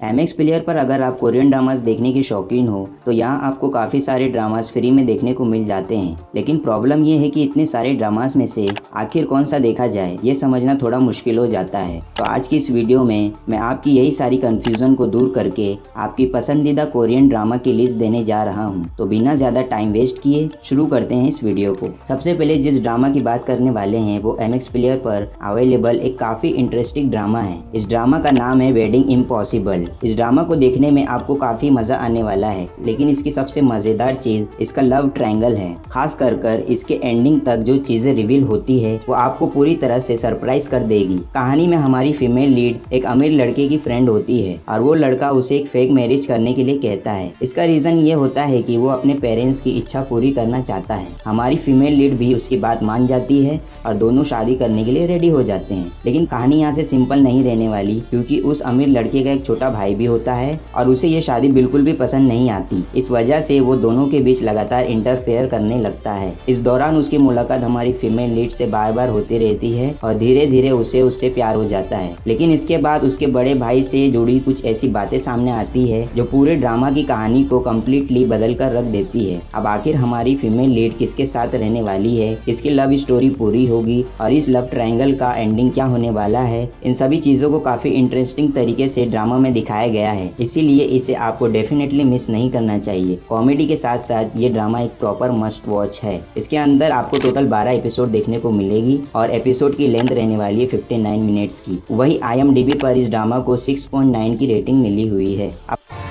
MX player पर अगर आप कोरियन ड्रामास देखने के शौकीन हो तो यहाँ आपको काफ़ी सारे ड्रामास फ्री में देखने को मिल जाते हैं। लेकिन प्रॉब्लम ये है कि इतने सारे ड्रामास में से आखिर कौन सा देखा जाए ये समझना थोड़ा मुश्किल हो जाता है। तो आज की इस वीडियो में मैं आपकी यही सारी कन्फ्यूज़न को दूर करके आपकी पसंदीदा कोरियन ड्रामा की लिस्ट देने जा रहा हूँ। तो बिना ज़्यादा टाइम वेस्ट किए शुरू करते हैं इस वीडियो को। सबसे पहले जिस ड्रामा की बात करने वाले हैं वो एमएक्स प्लेयर पर अवेलेबल एक काफ़ी इंटरेस्टिंग ड्रामा है। इस ड्रामा का नाम है वेडिंग इम्पॉसिबल। इस ड्रामा को देखने में आपको काफी मजा आने वाला है, लेकिन इसकी सबसे मजेदार चीज इसका लव ट्रायंगल है। खास कर इसके एंडिंग तक जो चीजें रिवील होती है वो आपको पूरी तरह से सरप्राइज कर देगी। कहानी में हमारी फीमेल लीड एक अमीर लड़के की फ्रेंड होती है और वो लड़का उसे एक फेक मैरिज करने के लिए कहता है। इसका रीजन ये होता है कि वो अपने पेरेंट्स की इच्छा पूरी करना चाहता है। हमारी फीमेल लीड भी उसकी बात मान जाती है और दोनों शादी करने के लिए रेडी हो जाते हैं। लेकिन कहानी यहाँ से सिंपल नहीं रहने वाली, क्योंकि उस अमीर लड़के का एक छोटा भाई भी होता है और उसे ये शादी बिल्कुल भी पसंद नहीं आती। इस वजह से वो दोनों के बीच लगातार इंटरफेयर करने लगता है। इस दौरान उसकी मुलाकात हमारी फीमेल लीड से बार बार होती रहती है और धीरे धीरे उसे उससे प्यार हो जाता है। लेकिन इसके बाद उसके बड़े भाई से जुड़ी कुछ ऐसी बातें सामने आती है जो पूरे ड्रामा की कहानी को कम्प्लीटली बदल कर रख देती है। अब आखिर हमारी फीमेल लीड किसके साथ रहने वाली है, किसकी लव स्टोरी पूरी होगी और इस लव ट्रायंगल का एंडिंग क्या होने वाला है, इन सभी चीजों को काफी इंटरेस्टिंग तरीके से ड्रामा में दिखाया गया है। इसीलिए इसे आपको डेफिनेटली मिस नहीं करना चाहिए। कॉमेडी के साथ साथ ये ड्रामा एक प्रॉपर मस्ट वॉच है। इसके अंदर आपको टोटल 12 एपिसोड देखने को मिलेगी और एपिसोड की लेंथ रहने वाली है 59 मिनट्स की। वही IMDb पर इस ड्रामा को 6.9 की रेटिंग मिली हुई है।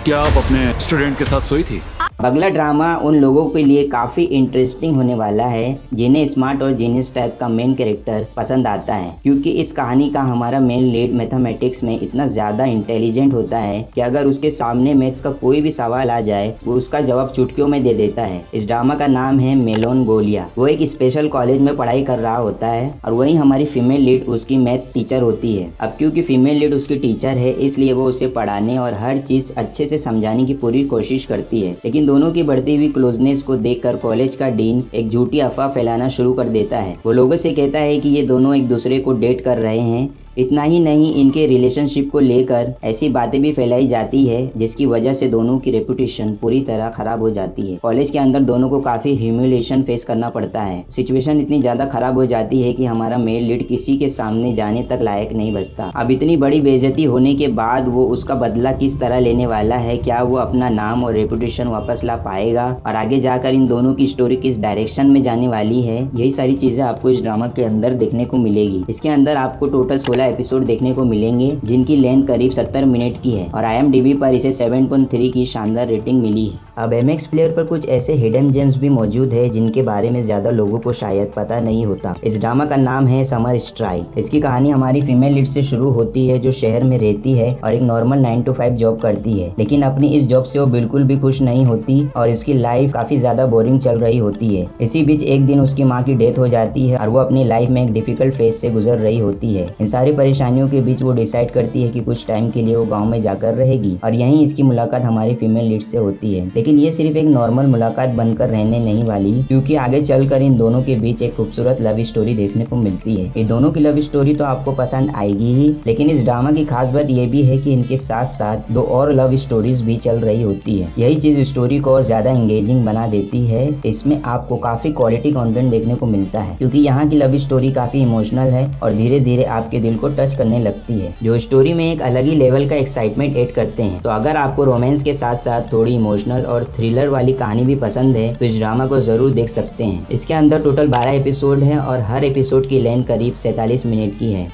क्या आप अपने स्टूडेंट के साथ सोई थी? अगला ड्रामा उन लोगों के लिए काफी इंटरेस्टिंग होने वाला है जिन्हें स्मार्ट और जीनियस टाइप का मेन कैरेक्टर पसंद आता है, क्योंकि इस कहानी का हमारा मेन लीड मैथमेटिक्स में इतना ज्यादा इंटेलिजेंट होता है कि अगर उसके सामने मैथ्स का कोई भी सवाल आ जाए वो उसका जवाब चुटकियों में दे देता है। इस ड्रामा का नाम है मेलोनगोलिया। वो एक स्पेशल कॉलेज में पढ़ाई कर रहा होता है और वही हमारी फीमेल लीड उसकी मैथ्स टीचर होती है। अब क्योंकि फीमेल लीड उसकी टीचर है इसलिए वो उसे पढ़ाने और हर चीज अच्छे से समझाने की पूरी कोशिश करती है। लेकिन दोनों की बढ़ती हुई क्लोजनेस को देखकर कॉलेज का डीन एक झूठी अफवाह फैलाना शुरू कर देता है। वो लोगों से कहता है कि ये दोनों एक दूसरे को डेट कर रहे हैं। इतना ही नहीं, इनके रिलेशनशिप को लेकर ऐसी बातें भी फैलाई जाती है जिसकी वजह से दोनों की रेपुटेशन पूरी तरह खराब हो जाती है। कॉलेज के अंदर दोनों को काफी ह्यूमिलेशन फेस करना पड़ता है। सिचुएशन इतनी ज्यादा खराब हो जाती है कि हमारा मेल लीड किसी के सामने जाने तक लायक नहीं बचता। अब इतनी बड़ी बेइज्जती होने के बाद वो उसका बदला किस तरह लेने वाला है, क्या वो अपना नाम और रेपुटेशन वापस ला पाएगा और आगे जाकर इन दोनों की स्टोरी किस डायरेक्शन में जाने वाली है, यही सारी चीजें आपको इस ड्रामा के अंदर देखने को मिलेगी। इसके अंदर आपको टोटल 16 एपिसोड देखने को मिलेंगे जिनकी लेंथ करीब 70 मिनट की है और IMDb पर इसे 7.3 की शानदार रेटिंग मिली है। अब एमएक्स प्लेयर पर कुछ ऐसे हिडन जेम्स भी मौजूद है जिनके बारे में ज्यादा लोगों को शायद पता नहीं होता। इस ड्रामा का नाम है समर स्ट्राइक। इसकी कहानी हमारी फीमेल लीड से शुरू होती है जो शहर में रहती है और एक नॉर्मल 9 to 5 जॉब करती है। लेकिन अपनी इस जॉब से वो बिल्कुल भी खुश नहीं होती और इसकी लाइफ काफी ज्यादा बोरिंग चल रही होती है। इसी बीच एक दिन उसकी माँ की डेथ हो जाती है और वो अपनी लाइफ में एक डिफिकल्ट फेज से गुजर रही होती है। इन सारी परेशानियों के बीच वो डिसाइड करती है कि कुछ टाइम के लिए वो गांव में जाकर रहेगी और यहीं इसकी मुलाकात हमारी फीमेल लीड से होती है। लेकिन ये सिर्फ एक नॉर्मल मुलाकात बनकर रहने नहीं वाली, क्योंकि आगे चलकर इन दोनों के बीच एक खूबसूरत लव स्टोरी देखने को मिलती है। ये दोनों की लव स्टोरी तो आपको पसंद आएगी ही, लेकिन इस ड्रामा की खास बात ये भी है कि इनके साथ साथ 2 और लव स्टोरीज भी चल रही होती है। यही चीज स्टोरी को और ज्यादा एंगेजिंग बना देती है। इसमें आपको काफी क्वालिटी कंटेंट देखने को मिलता है, क्योंकि यहाँ की लव स्टोरी काफी इमोशनल है और धीरे धीरे आपके दिल को टच करने लगती है, जो स्टोरी में एक अलग ही लेवल का एक्साइटमेंट ऐड करते हैं। तो अगर आपको रोमांस के साथ साथ थोड़ी इमोशनल और थ्रिलर वाली कहानी भी पसंद है तो इस ड्रामा को जरूर देख सकते हैं। इसके अंदर टोटल 12 एपिसोड है और हर एपिसोड की लेंथ करीब 47 मिनट की है।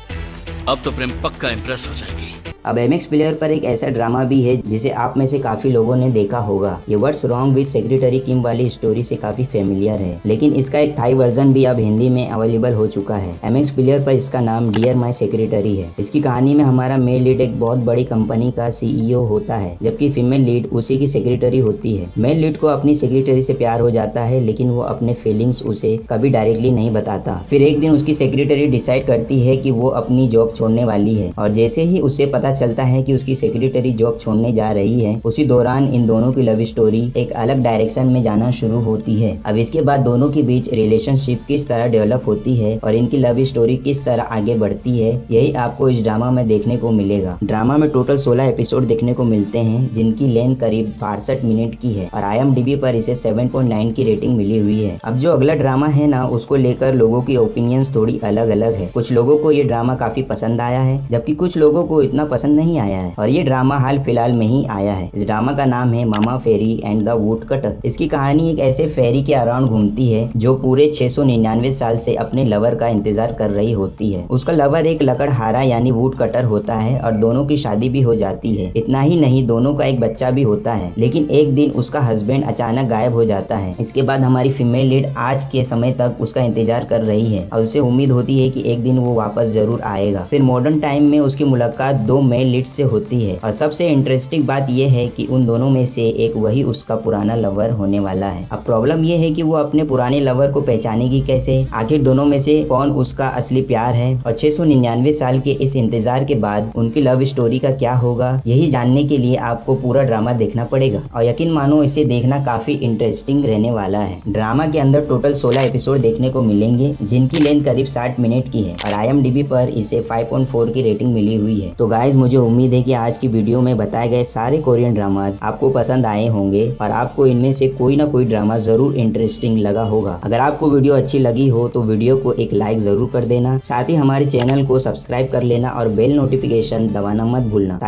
अब तो प्रेम पक्का इम्प्रेस हो जाएगी। अब एमएक्स प्लेयर पर एक ऐसा ड्रामा भी है जिसे आप में से काफी लोगों ने देखा होगा। ये व्हाट्स रॉन्ग विद सेक्रेटरी किम वाली स्टोरी से काफी फेमिलियर है, लेकिन इसका एक थाई वर्जन भी अब हिंदी में अवेलेबल हो चुका है। एमएक्स प्लेयर पर इसका नाम डियर माय सेक्रेटरी है। इसकी कहानी में हमारा मेल लीड एक बहुत बड़ी कंपनी का CEO होता है, जबकि फीमेल लीड उसी की सेक्रेटरी होती है। मेल लीड को अपनी सेक्रेटरी से प्यार हो जाता है, लेकिन वो अपने फीलिंग्स उसे कभी डायरेक्टली नहीं बताता। फिर एक दिन उसकी सेक्रेटरी डिसाइड करती है कि वो अपनी जॉब छोड़ने वाली है और जैसे ही उसे पता पता चलता है कि उसकी सेक्रेटरी जॉब छोड़ने जा रही है, उसी दौरान इन दोनों की लव स्टोरी एक अलग डायरेक्शन में जाना शुरू होती है। अब इसके बाद दोनों के बीच रिलेशनशिप किस तरह डेवलप होती है और इनकी लव स्टोरी किस तरह आगे बढ़ती है, यही आपको इस ड्रामा में देखने को मिलेगा। ड्रामा में टोटल 16 एपिसोड देखने को मिलते हैं, जिनकी लेंथ करीब 62 मिनट की है और IMDb पर इसे 7.9 की रेटिंग मिली हुई है। अब जो अगला ड्रामा है ना, उसको लेकर लोगों की ओपिनियंस थोड़ी अलग अलग है। कुछ लोगों को ये ड्रामा काफी पसंद आया है, जबकि कुछ लोगों को इतना पसंद नहीं आया है और ये ड्रामा हाल फिलहाल में ही आया है। इस ड्रामा का नाम है मामा फेरी एंड द वुड कटर। इसकी कहानी एक ऐसे फेरी के अराउंड घूमती है जो पूरे 699 साल से अपने लवर का इंतजार कर रही होती है। उसका लवर एक लकड़हारा यानी वुड कटर होता है और दोनों की शादी भी हो जाती है। इतना ही नहीं, दोनों का एक बच्चा भी होता है, लेकिन एक दिन उसका हस्बैंड अचानक गायब हो जाता है। इसके बाद हमारी फीमेल लीड आज के समय तक उसका इंतजार कर रही है और उसे उम्मीद होती है कि एक दिन वो वापस जरूर आएगा। फिर मॉडर्न टाइम में उसकी मुलाकात दो मेल लीड से होती है और सबसे इंटरेस्टिंग बात यह है कि उन दोनों में से एक वही उसका पुराना लवर होने वाला है। अब प्रॉब्लम यह है कि वो अपने पुराने लवर को पहचानेगी कैसे, आखिर दोनों में से कौन उसका असली प्यार है और 699 साल के इस इंतजार के बाद उनकी लव स्टोरी का क्या होगा, यही जानने के लिए आपको पूरा ड्रामा देखना पड़ेगा और यकीन मानो इसे देखना काफी इंटरेस्टिंग रहने वाला है। ड्रामा के अंदर टोटल 16 एपिसोड देखने को मिलेंगे, जिनकी लेंथ करीब 60 मिनट की है और IMDb पर इसे 5.4 की रेटिंग मिली हुई है। तो गाइज, मुझे उम्मीद है कि आज की वीडियो में बताए गए सारे कोरियन ड्रामाज आपको पसंद आए होंगे और आपको इनमें से कोई ना कोई ड्रामा जरूर इंटरेस्टिंग लगा होगा। अगर आपको वीडियो अच्छी लगी हो तो वीडियो को एक लाइक जरूर कर देना, साथ ही हमारे चैनल को सब्सक्राइब कर लेना और बेल नोटिफिकेशन दबाना मत भूलना।